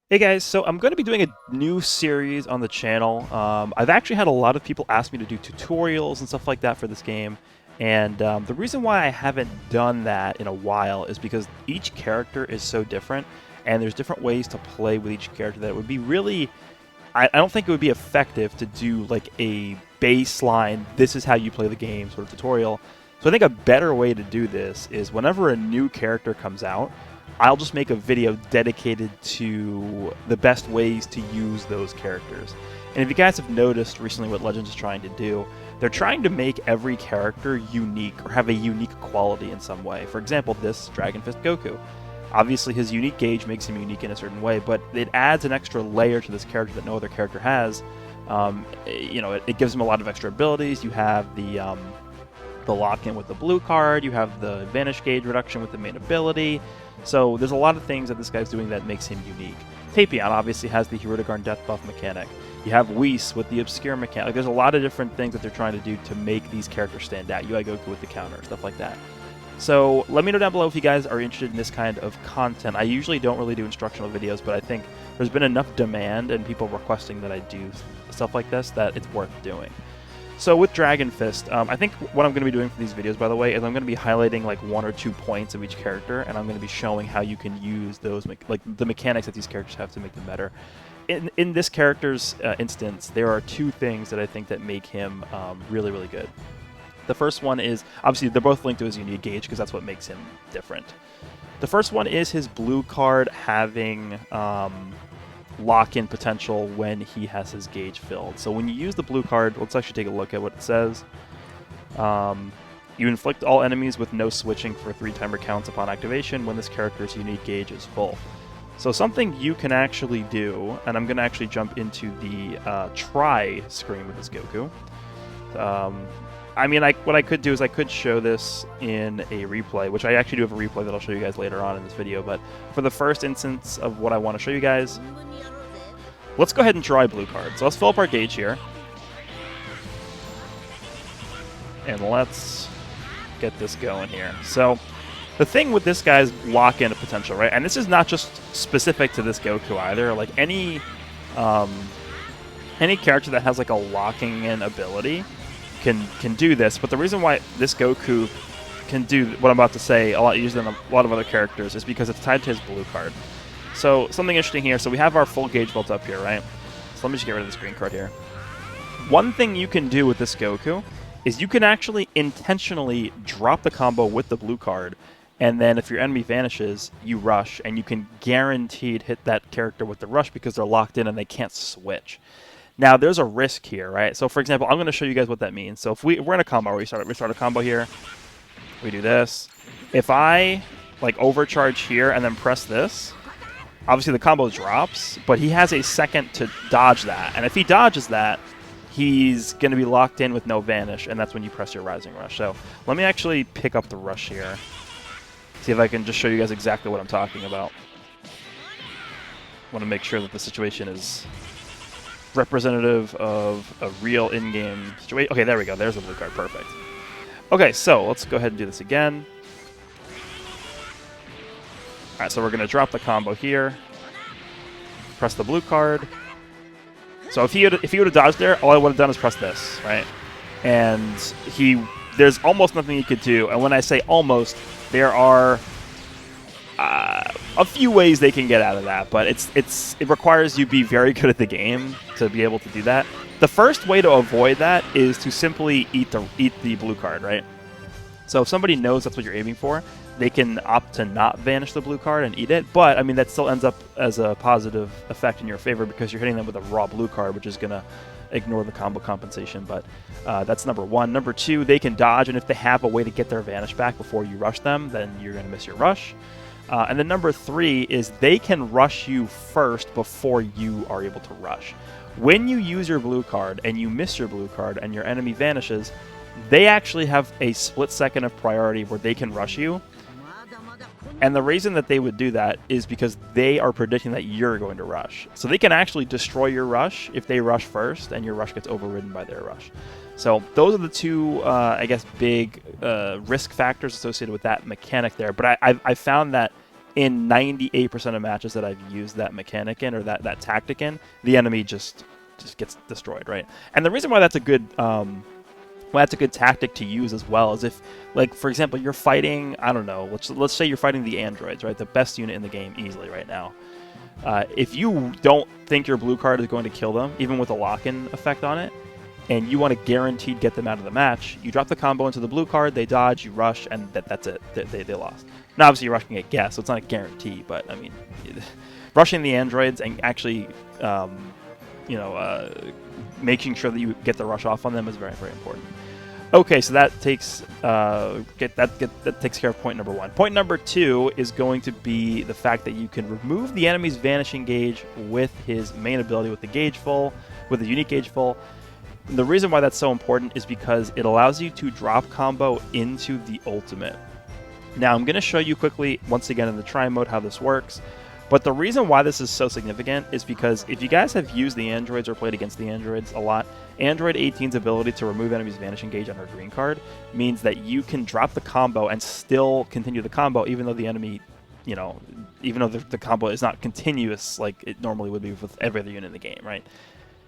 Hey guys, so I'm going to be doing a new series on the channel. I've actually had a lot of people ask me to do tutorials and stuff like that for this game, and the reason why I haven't done that in a while is because each character is so different, and there's different ways to play with each character that it would be really... I don't think it would be effective to do like a baseline, this is how you play the game sort of tutorial. So I think a better way to do this is whenever a new character comes out, I'll just make a video dedicated to the best ways to use those characters. And if you guys have noticed recently what Legends is trying to do, they're trying to make every character unique or have a unique quality in some way. For example, this Dragon Fist Goku. Obviously, his unique gauge makes him unique in a certain way, but it adds an extra layer to this character that no other character has. It gives him a lot of extra abilities. You have the lock-in with the blue card. You have the vanish gauge reduction with the main ability. So there's a lot of things that this guy's doing that makes him unique. Tapion obviously has the Hirudegarn death buff mechanic. You have Whis with the obscure mechanic. Like, there's a lot of different things that they're trying to do to make these characters stand out. UI Goku with the counter, stuff like that. So let me know down below if you guys are interested in this kind of content. I usually don't really do instructional videos, but I think there's been enough demand and people requesting that I do stuff like this that it's worth doing. So with Dragon Fist, I think what I'm going to be doing for these videos, by the way, is I'm going to be highlighting like 1 or 2 points of each character, and I'm going to be showing how you can use those, like the mechanics that these characters have to make them better. In this character's instance, there are 2 things that I think that make him really, really good. The first one is, obviously, they're both linked to his unique gauge because that's what makes him different. The first one is his blue card having lock-in potential when he has his gauge filled. So when you use the blue card, let's actually take a look at what it says. You inflict all enemies with no switching for 3 timer counts upon activation when this character's unique gauge is full. So something you can actually do, and I'm going to actually jump into the try screen with this Goku. What I could do is I could show this in a replay, which I actually do have a replay that I'll show you guys later on in this video, but for the first instance of what I want to show you guys, let's go ahead and try blue card. So let's fill up our gauge here. And let's get this going here. So the thing with this guy's lock-in potential, right? And this is not just specific to this Goku either. Like any character that has like a locking in ability can do this, but the reason why this Goku can do what I'm about to say a lot easier than a lot of other characters is because it's tied to his blue card. So something interesting here, so we have our full gauge built up here, right? So let me just get rid of this green card here. One thing you can do with this Goku is you can actually intentionally drop the combo with the blue card, and then if your enemy vanishes, you rush, and you can guaranteed hit that character with the rush because they're locked in and they can't switch. Now, there's a risk here, right? So, for example, I'm going to show you guys what that means. So, if we're in a combo, we start a combo here. We do this. If I, like, overcharge here and then press this, obviously the combo drops, but he has a second to dodge that. And if he dodges that, he's going to be locked in with no vanish, and that's when you press your Rising Rush. So, let me actually pick up the rush here. See if I can just show you guys exactly what I'm talking about. I want to make sure that the situation is representative of a real in-game situation. Okay, there we go. There's the blue card. Perfect. Okay, so let's go ahead and do this again. All right, so we're going to drop the combo here. Press the blue card. So if he would have dodged there, all I would have done is press this, right? And there's almost nothing he could do. And when I say almost, there are a few ways they can get out of that, but it requires you be very good at the game to be able to do that. The first way to avoid that is to simply eat the blue card, right? So if somebody knows that's what you're aiming for, they can opt to not vanish the blue card and eat it, but I mean that still ends up as a positive effect in your favor because you're hitting them with a raw blue card, which is going to ignore the combo compensation, but that's number 1. Number 2, they can dodge, and if they have a way to get their vanish back before you rush them, then you're going to miss your rush. And then number 3 is they can rush you first before you are able to rush. When you use your blue card and you miss your blue card and your enemy vanishes, they actually have a split second of priority where they can rush you. And the reason that they would do that is because they are predicting that you're going to rush. So they can actually destroy your rush if they rush first and your rush gets overridden by their rush. So those are the 2, I guess, big risk factors associated with that mechanic there. But I found that in 98% of matches that I've used that mechanic in, or that tactic in, the enemy just gets destroyed, right? And the reason why that's a good tactic to use as well is if, like, for example, you're fighting, I don't know, let's say you're fighting the androids, right? The best unit in the game easily right now. If you don't think your blue card is going to kill them, even with a lock-in effect on it, and you want to guaranteed get them out of the match, you drop the combo into the blue card, they dodge, you rush, and that's it. They lost. Now, obviously, you're rushing at guess, so it's not a guarantee, but, I mean, rushing the androids and actually, making sure that you get the rush off on them is very, very important. Okay, so that takes that takes care of point number 1. Point number 2 is going to be the fact that you can remove the enemy's vanishing gauge with his main ability, with the unique gauge full. And the reason why that's so important is because it allows you to drop combo into the ultimate. Now, I'm going to show you quickly, once again in the try mode, how this works. But the reason why this is so significant is because if you guys have used the androids or played against the androids a lot, Android 18's ability to remove enemies' vanishing gauge on her green card means that you can drop the combo and still continue the combo, even though the enemy, even though the combo is not continuous like it normally would be with every other unit in the game, right?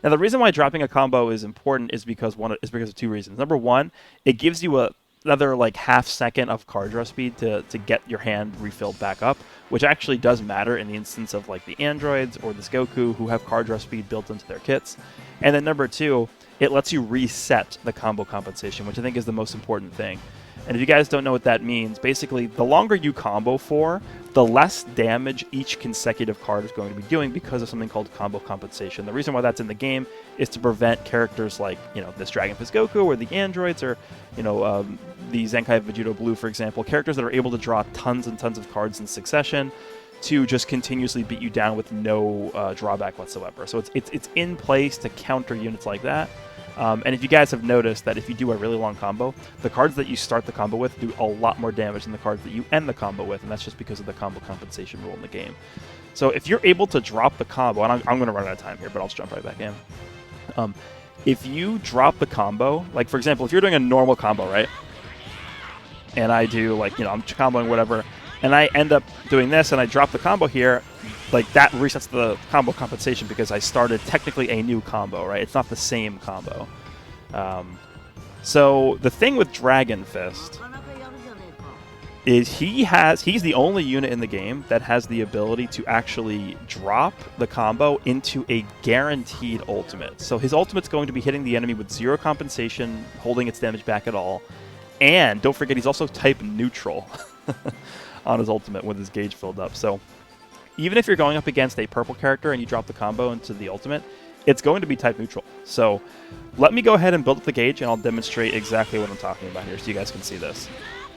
Now, the reason why dropping a combo is important is because of 2 reasons. Number 1, it gives you another like half second of card draw speed to get your hand refilled back up, which actually does matter in the instance of like the androids or this Goku who have card draw speed built into their kits. And then number 2, it lets you reset the combo compensation, which I think is the most important thing. And if you guys don't know what that means, basically the longer you combo for, the less damage each consecutive card is going to be doing because of something called combo compensation. The reason why that's in the game is to prevent characters like, this Dragon Fist Goku or the androids or, the Zenkai Vegito Blue, for example, characters that are able to draw tons and tons of cards in succession to just continuously beat you down with no drawback whatsoever. So it's in place to counter units like that. And if you guys have noticed that if you do a really long combo, the cards that you start the combo with do a lot more damage than the cards that you end the combo with, and that's just because of the combo compensation rule in the game. So if you're able to drop the combo, and I'm going to run out of time here, but I'll just jump right back in. If you drop the combo, like for example, if you're doing a normal combo, right? And I do I'm comboing whatever, and I end up doing this, and I drop the combo here, like that resets the combo compensation because I started technically a new combo, right? It's not the same combo. So the thing with Dragon Fist is he's the only unit in the game that has the ability to actually drop the combo into a guaranteed ultimate. So his ultimate's going to be hitting the enemy with 0 compensation, holding its damage back at all. And don't forget, he's also type neutral on his ultimate with his gauge filled up. So even if you're going up against a purple character and you drop the combo into the ultimate, it's going to be type neutral. So let me go ahead and build up the gauge, and I'll demonstrate exactly what I'm talking about here so you guys can see this.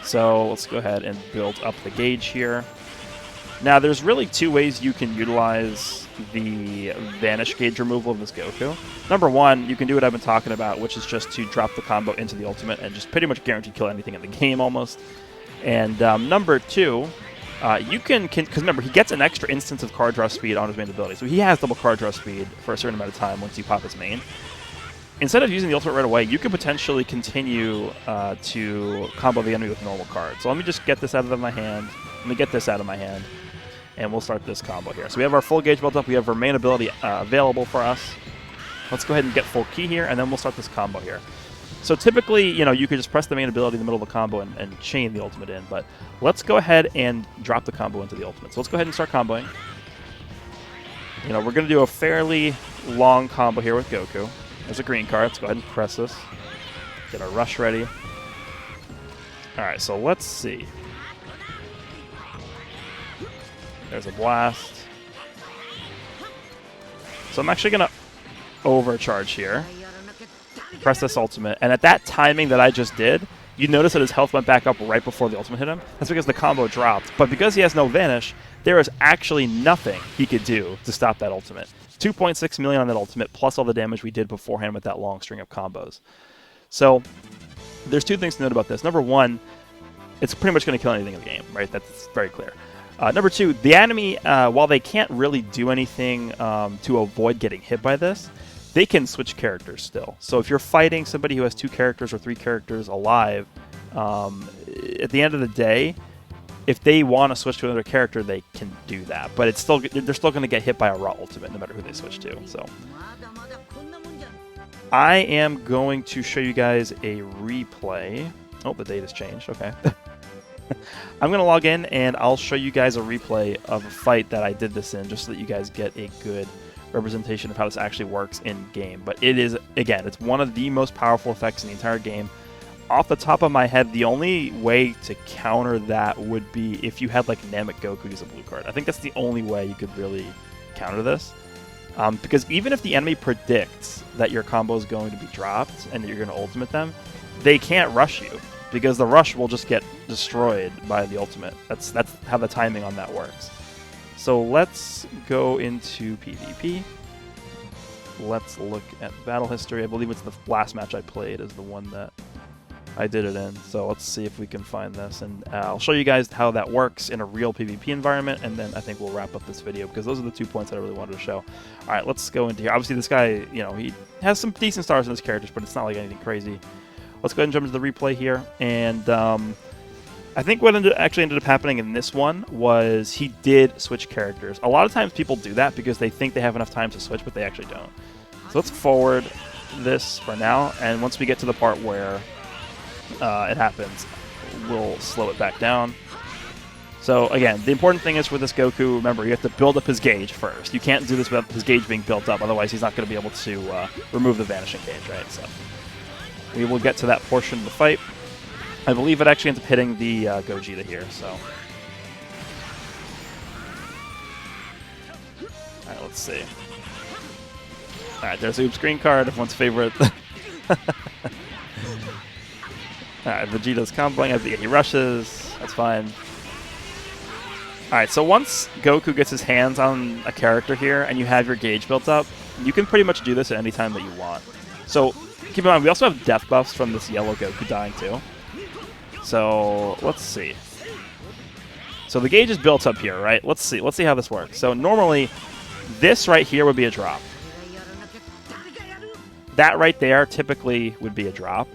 So let's go ahead and build up the gauge here. Now, there's really 2 ways you can utilize the vanish gauge removal of this Goku. Number 1, you can do what I've been talking about, which is just to drop the combo into the ultimate and just pretty much guarantee kill anything in the game almost. And number 2, you can because remember, he gets an extra instance of card draw speed on his main ability. So he has double card draw speed for a certain amount of time once you pop his main. Instead of using the ultimate right away, you could potentially continue to combo the enemy with normal cards. So let me just get this out of my hand. Let me get this out of my hand. And we'll start this combo here. So we have our full gauge built up. We have our main ability available for us. Let's go ahead and get full key here, and then we'll start this combo here. So typically, you could just press the main ability in the middle of the combo and chain the ultimate in. But let's go ahead and drop the combo into the ultimate. So let's go ahead and start comboing. We're going to do a fairly long combo here with Goku. There's a green card. Let's go ahead and press this. Get our rush ready. All right, so let's see. There's a blast. So I'm actually going to overcharge here. Press this ultimate. And at that timing that I just did, you notice that his health went back up right before the ultimate hit him. That's because the combo dropped. But because he has no vanish, there is actually nothing he could do to stop that ultimate. 2.6 million on that ultimate, plus all the damage we did beforehand with that long string of combos. So there's 2 things to note about this. Number 1, it's pretty much going to kill anything in the game, right? That's very clear. Number 2, the enemy, while they can't really do anything to avoid getting hit by this, they can switch characters still. So if you're fighting somebody who has 2 characters or 3 characters alive, at the end of the day, if they want to switch to another character, they can do that. But it's still they're still going to get hit by a raw ultimate no matter who they switch to. So I am going to show you guys a replay. Oh, the date has changed. Okay. I'm going to log in, and I'll show you guys a replay of a fight that I did this in, just so that you guys get a good representation of how this actually works in-game. But it is, again, it's one of the most powerful effects in the entire game. Off the top of my head, the only way to counter that would be if you had, like, Namek Goku use a blue card. I think that's the only way you could really counter this. Because even if the enemy predicts that your combo is going to be dropped and that you're going to ultimate them, they can't rush you, because the rush will just get destroyed by the ultimate. That's how the timing on that works. So let's go into PvP. Let's look at battle history. I believe it's the last match I played is the one that I did it in. So let's see if we can find this, and I'll show you guys how that works in a real PvP environment, and then I think we'll wrap up this video, because those are the 2 points that I really wanted to show. All right, let's go into here. Obviously, this guy, you know, he has some decent stars in his characters, but it's not like anything crazy. Let's go ahead and jump into the replay here, and I think what actually ended up happening in this one was he did switch characters. A lot of times people do that because they think they have enough time to switch, but they actually don't. So let's forward this for now, and once we get to the part where it happens, we'll slow it back down. So again, the important thing is for this Goku, remember, you have to build up his gauge first. You can't do this without his gauge being built up, otherwise he's not going to be able to remove the vanishing gauge, right? So we will get to that portion of the fight. I believe it actually ends up hitting the Gogeta here, so. Alright, let's see. Alright, there's Oob's green card, everyone's favorite. Alright, Vegeta's comboing as he rushes. That's fine. Alright, so once Goku gets his hands on a character here and you have your gauge built up, you can pretty much do this at any time that you want. So keep in mind, we also have death buffs from this yellow Goku dying too. So let's see. So the gauge is built up here, right? Let's see how this works. So normally, this right here would be a drop. That right there typically would be a drop.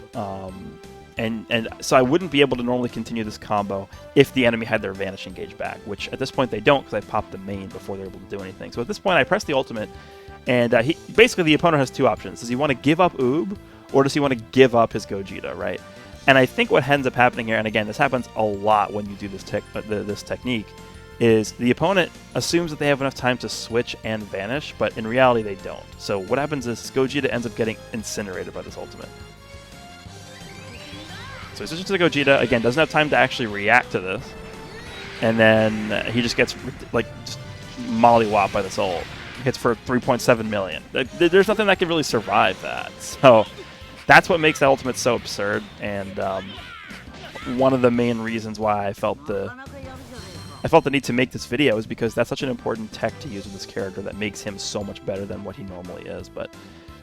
And so I wouldn't be able to normally continue this combo if the enemy had their vanishing gauge back, which at this point they don't, because I popped the main before they're able to do anything. So at this point I press the ultimate, and basically the opponent has two options. Does he want to give up Oob, or does he want to give up his Gogeta, right? And I think what ends up happening here, and again, this happens a lot when you do this this technique, is the opponent assumes that they have enough time to switch and vanish, but in reality they don't. So what happens is Gogeta ends up getting incinerated by this ultimate. So he switches to the Gogeta, again, doesn't have time to actually react to this, and then he just gets like just mollywopped by this ult. He hits for 3.7 million. There's nothing that can really survive that. So that's what makes that ultimate so absurd, and one of the main reasons why I felt the need to make this video is because that's such an important tech to use with this character that makes him so much better than what he normally is. But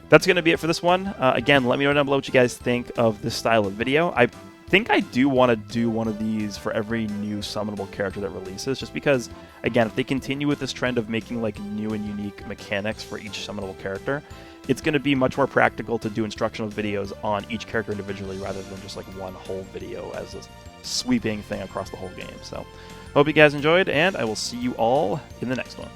that's going to be it for this one. Again, let me know down below what you guys think of this style of video. I think I do want to do one of these for every new summonable character that releases, just because, again, if they continue with this trend of making like new and unique mechanics for each summonable character, it's going to be much more practical to do instructional videos on each character individually rather than just like one whole video as a sweeping thing across the whole game. So, hope you guys enjoyed, and I will see you all in the next one.